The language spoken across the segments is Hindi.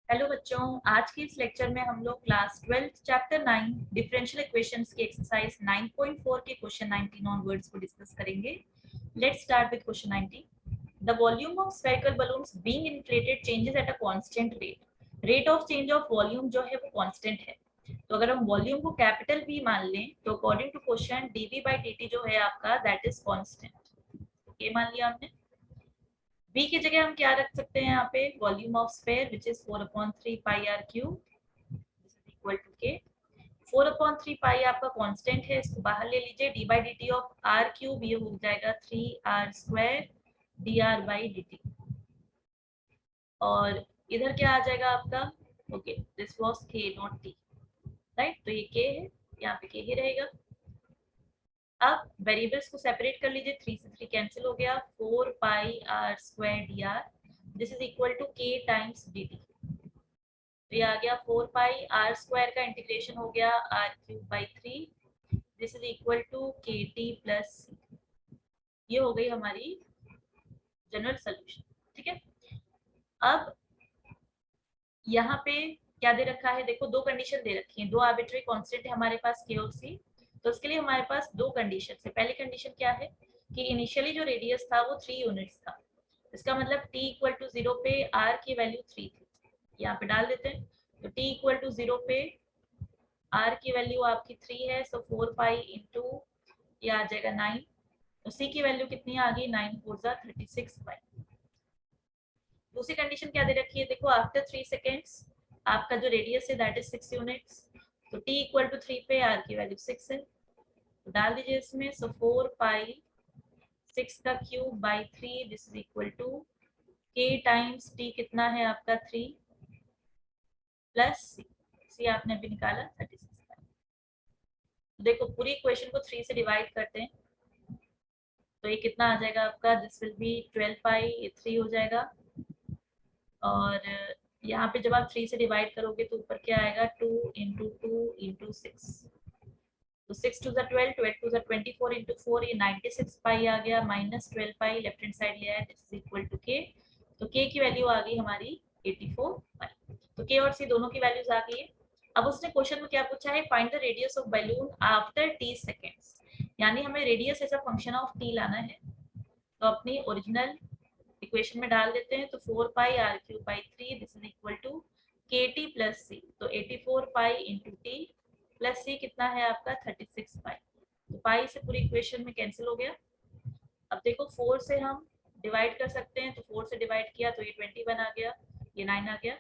हेलो बच्चों, आज के इस लेक्चर में हम लोग क्लास 12 चैप्टर 9 डिफरेंशियल इक्वेशंस की एक्सरसाइज 9.4 के क्वेश्चन 19 ऑनवर्ड्स को डिस्कस करेंगे। Let's start with question 19। The volume of spherical balloons being inflated changes at a constant rate. Rate of change of volume जो है वो कांस्टेंट है। तो अगर हम वॉल्यूम को कैपिटल V मान लें तो अकॉर्डिंग टू क्वेश्चन dV/dt जो है आपका दैट इज कांस्टेंट। ये मान लिया हमने। v की जगह हम क्या रख सकते हैं यहाँ पे, volume of sphere which is 4/3 pi r cube equal to k. 4/3 पाई आपका कांस्टेंट है, इसको बाहर ले लीजिए। D by d t of r cube ये हो जाएगा 3r² d r by d t. और इधर क्या आ जाएगा आपका, okay this was k not t, right. तो ये के है, यहाँ पे के ही रहेगा। अब वेरिएबल्स को सेपरेट कर लीजिए, 3 से 3 कैंसिल हो गया। 4 pi r square d r this is equal to k times d t. तो ये आ गया 4 पाई आर स्क्वायर का इंटीग्रेशन हो गया r cube by 3 this is equal to k t plus. ये हो गई हमारी जनरल सोल्यूशन, ठीक है। अब यहाँ पे क्या दे रखा है, देखो दो कंडीशन दे रखी है, दो आर्बिट्री कांस्टेंट है हमारे पास के और सी। तो इसके लिए हमारे पास दो कंडीशन है। पहली कंडीशन क्या है कि इनिशियली जो रेडियस था वो 3 यूनिट्स था। इसका मतलब t इक्वल टू 0 पे r की वैल्यू 3 थी। यहाँ पे डाल देते हैं। तो t इक्वल टू 0 पे r की वैल्यू आपकी 3 है, सो 4 पाई इंटू ये आ जाएगा 9। तो c की वैल्यू कितनी आ गई, 9 4 36 पाई। दूसरी कंडीशन क्या दे रखी है, देखो आफ्टर 3 सेकेंड्स आपका जो रेडियस है दैट इज 6 यूनिट्स। तो t इक्वल टू 3 पे r की वैल्यू 6 है, तो डाल दीजिए इसमें। सो 4 पाई 6 का cube by 3 this is equal to k times t कितना है आपका 3 प्लस सी आपने अभी निकाला 36। देखो पूरी इक्वेशन को 3 से डिवाइड करते हैं तो ये कितना आ जाएगा आपका, दिस विल बी 12 पाई, ये 3 हो जाएगा। और यहाँ पे जब आप 3 से डिवाइड करोगे तो ऊपर क्या आएगा, 2 इंटू 2 इंटू 6। तो 6 टू 12, 12 टू 24 इंटू 4, ये 96 पाई आ गया, माइनस 12 पाई लेफ्ट हैंड साइड लिया है, दिस इज इक्वल टू के। तो के की वैल्यू आ गई हमारी 84 पाई। तो के और सी दोनों की वैल्यूज आ गई है। अब उसने क्वेश्चन में क्या पूछा है, find the radius of balloon after t seconds, यानी हमें radius as a function of t लाना है। तो अपनी ओरिजिनल इक्वेशन में डाल देते हैं। तो 4 pi r cube by 3 this is equal to k t plus c. तो 84 pi into t plus c कितना है आपका 36 पाई। तो पाई से पूरी इक्वेशन में कैंसिल हो गया। अब देखो 4 से हम डिवाइड कर सकते हैं, तो 4 से डिवाइड किया तो ये 21 आ गया, ये 9 आ गया।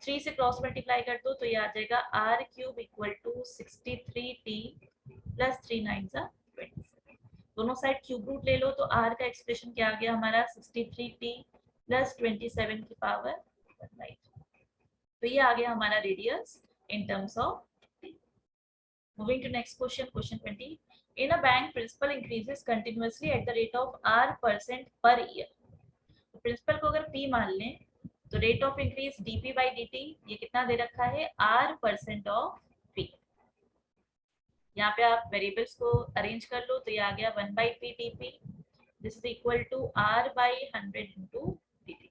3 से क्रॉस मल्टीप्लाई कर दो तो ये आ जाएगा r cube equal to 63 t plus 3 9 27। दोनों साइड क्यूब रूट ले लो तो r का एक्सप्रेशन क्या आ गया हमारा, 63t प्लस 27 की पावर 1/3। तो ये आ गया हमारा radius in terms of t। Moving to next question, question 20। In a bank principal increases continuously at the rate of r% per year. तो प्रिंसिपल को अगर p मान लें तो rate of increase dp by dt ये कितना दे रखा है, r% ऑफ p। यहाँ पे आप वेरिएबल्स को अरेंज कर लो तो ये आ गया 1/p dp this is equal to r by 100 into dt।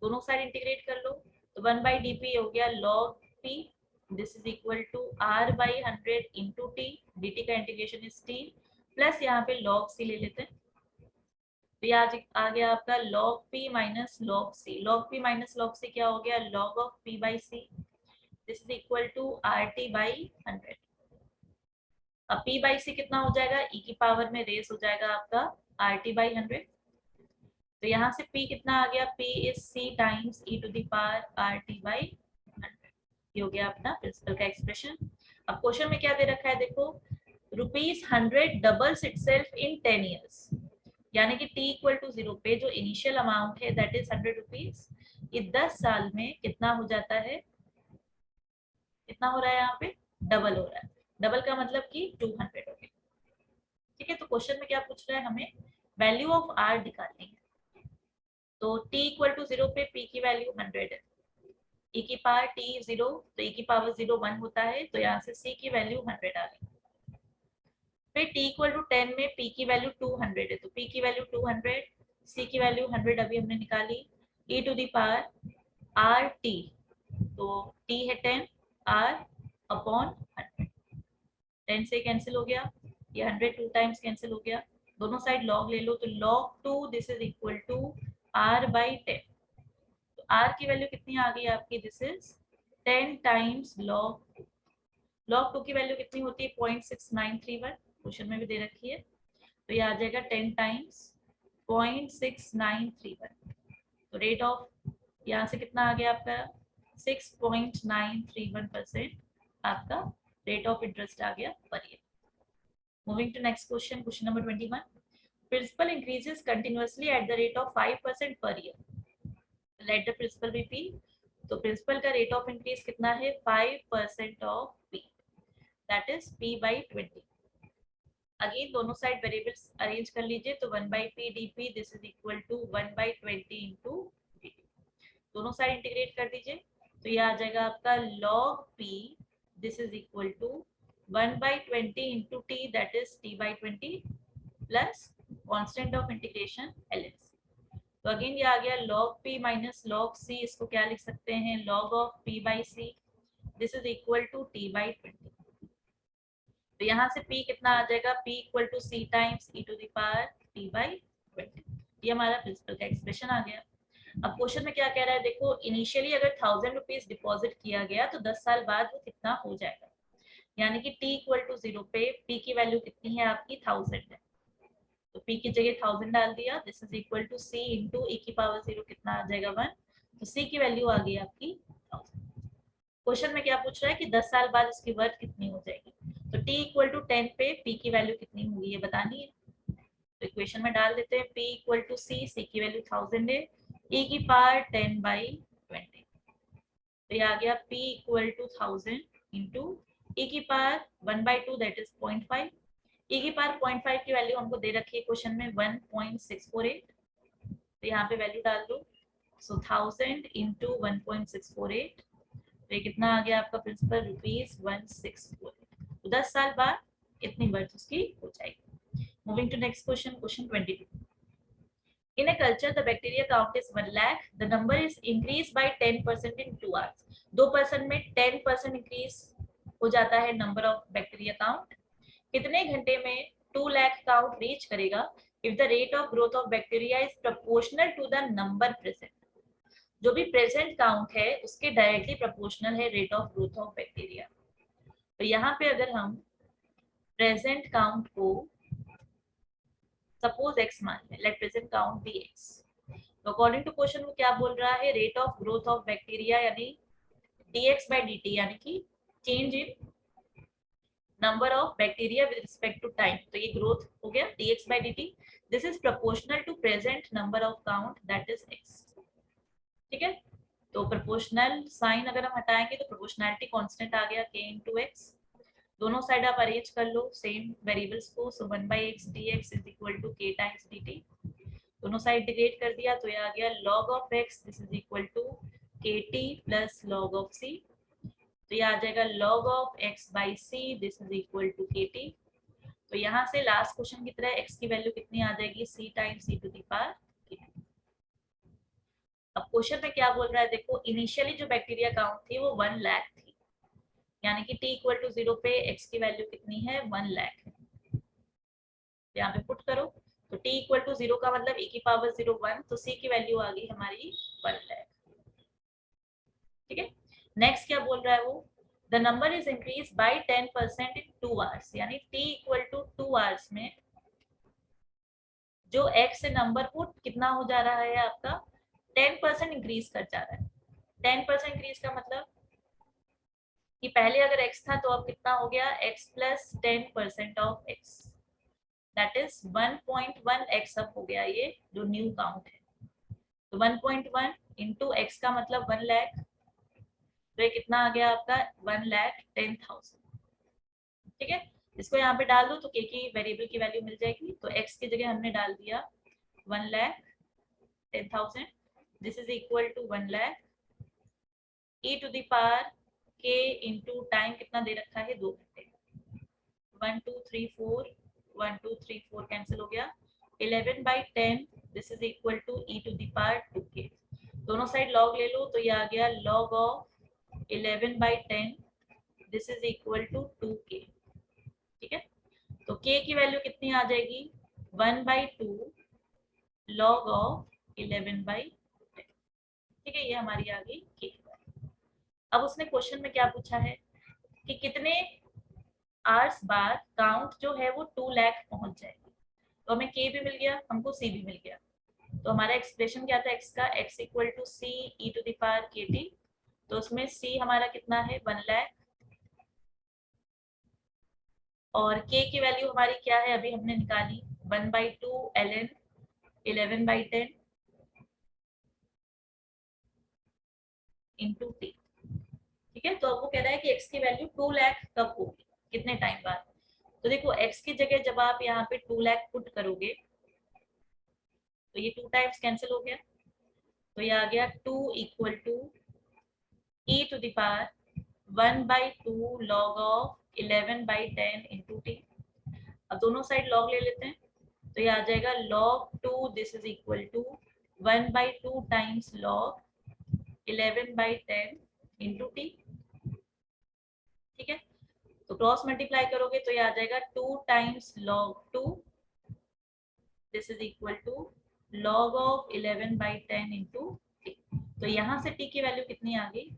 दोनों साइड इंटीग्रेट कर लो तो 1/dp हो गया log p this is equal to r by 100 into t, dt का इंटीग्रेशन इज t प्लस यहाँ पे log c ले लेते हैं। तो ये आ गया आपका log p minus log c। log p minus log c क्या हो गया, log of p by c this is equal to rt by 100। अब p बाई सी कितना हो जाएगा, e की पावर में रेस हो जाएगा आपका rt बाई 100। तो यहाँ से p कितना आ गया, p is c times e to the power rt by 100। ये हो गया अपना प्रिंसिपल का एक्सप्रेशन। अब क्वेश्चन में क्या दे रखा है, देखो ₹100 डबल्स इटसेल्फ इन 10 ईयर्स, यानी कि t इक्वल टू 0 पे जो इनिशियल अमाउंट है दैट इज ₹100, ये 10 साल में कितना हो जाता है, कितना हो रहा है यहाँ पे, डबल हो रहा है। डबल का मतलब कि 200 हो गया, ठीक है। तो क्वेश्चन में क्या पूछ रहा है, हमें वैल्यू ऑफ r निकालनी है। तो t इक्वल टू 0 पे p की वैल्यू 100 है, e की पावर t 0 तो e की पावर 0 1 होता है, तो यहाँ से c की वैल्यू 100 आ गई। फिर t इक्वल टू 10 में p की वैल्यू 200 है, तो p की वैल्यू 200, c की वैल्यू 100 अभी हमने निकाली, e to the power r t तो t है 10 r अपॉन 100, 10 से कैंसिल हो गया, ये 100 टू टाइम्स कैंसिल हो गया, दोनों साइड लॉग ले लो, तो log 2 this is equal to r by 10। तो r की वैल्यू कितनी आ गई आपकी, this is 10 times log 2। log 2 की वैल्यू कितनी होती है 0.6931, क्वेश्चन में भी दे रखी है, तो ये आ जाएगा 10 टाइम्स 0.6931। तो रेट ऑफ यहाँ से कितना आ गया आपका 6.931% आपका रेट ऑफ इंटरेस्ट आ गया per year. Moving to next question, question number 21, principal increases continuously at the rate of 5% per year, let the principal be p. तो प्रिंसिपल का रेट ऑफ इंक्रीज कितना है 5% of p, that is p by 20। Again दोनों साइड वेरिएबल्स अरेंज कर लीजिए, तो 1 by p d p this is equal to 1 by 20 into d t, दोनों साइड इंटीग्रेट कर दीजिए, तो ये आ जाएगा आपका log p this is equal to 1 by 20 into t, that is t by 20 plus constant of integration ln। तो अगेन ये आ गया log p minus log c, इसको क्या लिख सकते हैं log of p by c this is equal to t by 20। तो यहाँ से p कितना आ जाएगा, p equal to c times e to the power t by 20। ये हमारा प्रिंसिपल का एक्सप्रेशन आ गया। अब क्वेश्चन में क्या कह रहा है, देखो इनिशियली अगर 1000 रुपीज डिपॉजिट किया गया तो 10 साल बाद वो कितना हो जाएगा, यानी कि t इक्वल टू 0 पे p की वैल्यू कितनी है आपकी 1000 है, तो p की जगह 1000 डाल दिया, this is equal to c into e की पावर 0 कितना आ जाएगा 1, तो c की वैल्यू आ गई आपकी 1000। क्वेश्चन में क्या पूछ रहा है कि 10 साल बाद इसकी वर्थ कितनी हो जाएगी, तो t इक्वल टू 10 पे p की वैल्यू कितनी होगी ये बतानी है, तो इक्वेशन में डाल देते हैं p equal to c, c की वैल्यू 1000 है, e की पावर 10 बाई 20, तो ये आ गया p equal to 1000 into e की power 1 by 2 that is 0.5, e की पावर 0.5 की वैल्यू हमको दे रखी है क्वेश्चन में 1.648, तो यहाँ पे वैल्यू डाल दो, सो 1000 इंटू 1.648, तो ये कितना आ गया आपका प्रिंसिपल ₹164, तो 10 साल बाद इतनी वर्थ उसकी हो जाएगी। Moving to next question, question 22, in a culture the bacteria count is 1 lakh, the number is increased by 10% in 2 hours। 2% में 10% इंक्रीज हो जाता है नंबर ऑफ बैक्टीरिया काउंट, कितने घंटे में 2 लाख काउंट रीच करेगा if the rate of growth of bacteria is proportional to the number present। जो भी प्रेजेंट काउंट है उसके डायरेक्टली प्रोपोर्शनल है rate of growth of bacteria. तो यहाँ पे अगर हम प्रेजेंट काउंट को सपोज x मान लें, let present count be x, तो अकॉर्डिंग टू क्वेश्चन वो क्या बोल रहा है, rate of growth of bacteria यानी dx by dt, यानी कि change in number of bacteria with respect to time, तो ये ग्रोथ हो गया dx by dt, this is proportional to present number of count that is x। ठीक है, तो प्रोपोर्शनल साइन अगर हम हटाएंगे तो प्रोपोर्शनैलिटी कांस्टेंट आ गया k इंटू एक्स, दोनों साइड आप अरेंज कर लो सेम वेरिएबल्स को, so 1 by x d x is equal to k times d t, दोनों साइड इंटीग्रेट कर दिया, तो ये आ गया log of x this is equal to k t plus log of c, तो ये आ जाएगा log of x by c this is equal to k t. तो यहाँ से लास्ट क्वेश्चन की तरह x की वैल्यू कितनी आ जाएगी c times e to the power k। अब क्वेश्चन में क्या बोल रहा है, देखो इनिशियली जो बैक्टीरिया काउंट थी वो 1 लाख थी, यानी कि t इक्वल टू 0 पे x की वैल्यू कितनी है 1 लाख है, यहाँ पे पुट करो, तो t इक्वल टू 0 का मतलब e की पावर 0 1, तो c की वैल्यू आ गई हमारी 1 लाख। ठीक है, नेक्स्ट क्या बोल रहा है वो, the number is increase by 10% in 2 hours, यानी t इक्वल टू 2 आवर्स में जो x से नंबर पुट कितना हो जा रहा है आपका 10% इंक्रीज कर जा रहा है। 10% इंक्रीज का मतलब कि पहले अगर x था तो अब कितना हो गया x plus 10% of x, that is 1.1x अब हो गया ये जो न्यू काउंट है, तो 1.1 इंटू एक्स का मतलब 1 लाख, तो ये कितना आ गया आपका 1,10,000। ठीक है, इसको यहाँ पे डाल दो तो k की वेरिएबल की वैल्यू मिल जाएगी, तो x की जगह हमने डाल दिया 1,10,000, this is equal to 1 lakh e to the power k into time कितना दे रखा है 2 घंटे, 1 2 3 4 1 2 3 4 कैंसिल हो गया, 11 by 10 this is equal to e to the power 2k, दोनों साइड लॉग ले लो, तो ये आ गया log of 11/10 this is equal to 2k। ठीक है, तो k की वैल्यू कितनी आ जाएगी 1/2 log ऑफ 11/10। ठीक है, ये हमारी आ गई k की वैल्यू। अब उसने क्वेश्चन में क्या पूछा है कि कितने आवर्स बाद काउंट जो है वो 2 लाख पहुंच जाएगी। तो हमें k भी मिल गया, हमको c भी मिल गया। तो हमारा एक्सप्रेशन क्या था x का, x equal to c e to the power kt। तो उसमें c हमारा कितना है 1 लाख, और k की वैल्यू हमारी क्या है अभी हमने निकाली 1/2 ln 11/10 इंटू टी। ठीक है, तो अब वो कह रहा है कि x की वैल्यू 2 लाख कब होगी, कितने टाइम बाद। तो देखो x की जगह जब आप यहाँ पे 2 लाख पुट करोगे तो ये 2 टाइम्स कैंसिल हो गया, तो ये आ गया 2 equal to e to the power 1/2 log of 11/10 into t. अब दोनों साइड log ले लेते हैं, तो ये आ जाएगा log 2 this is equal to 1/2 times log 11/10 into t. ठीक है, तो क्रॉस मल्टीप्लाई करोगे तो ये आ जाएगा 2 times log 2 this is equal to log of 11/10 into t. तो यहाँ से t की वैल्यू कितनी आ गई,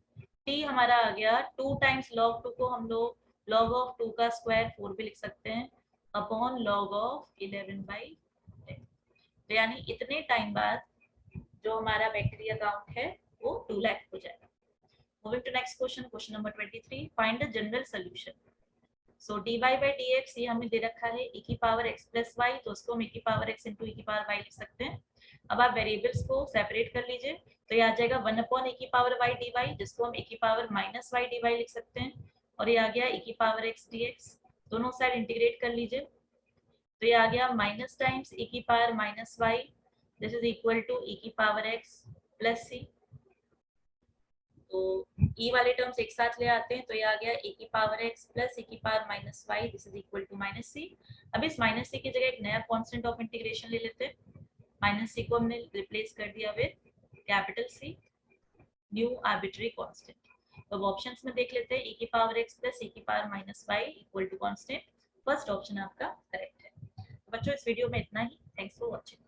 t हमारा आ गया 2 टाइम्स log 2 को हम लोग log ऑफ 2 का स्क्वायर 4 भी लिख सकते हैं अपॉन log ऑफ 11/10। तो यानी इतने टाइम बाद जो हमारा बैक्टीरिया काउंट है वो 2 लाख हो जाएगा। Moving to next question, question number 23, find the general solution. So dy by dx ये हमें दे रखा है e की पावर x प्लस वाई, तो उसको हम e की पावर x इंटू e की पावर y लिख सकते हैं। अब आप वेरिएबल्स को सेपरेट कर लीजिए, तो ये आ जाएगा 1 अपॉन e की पावर y dy, जिसको हम e की पावर माइनस y dy लिख सकते हैं, और ये आ गया e की पावर x dx। दोनों साइड इंटीग्रेट कर लीजिए, तो ये आ गया माइनस टाइम्स e की power minus y this is equal to e की पावर x प्लस c। तो e वाले टर्म्स एक साथ ले आते हैं, तो ये आ गया e की पावर x प्लस e की power minus y this is equal to minus c. अब इस माइनस सी की जगह एक नया कांस्टेंट ऑफ इंटीग्रेशन ले लेते हैं। माइनस सी को हमने रिप्लेस कर दिया with capital c, new arbitrary constant. तो अब ऑप्शंस में देख लेते हैं, e की पावर x प्लस e की power minus y equal to constant. First option आपका करेक्ट है। तो बच्चों इस वीडियो में इतना ही, थैंक्स फॉर वॉचिंग।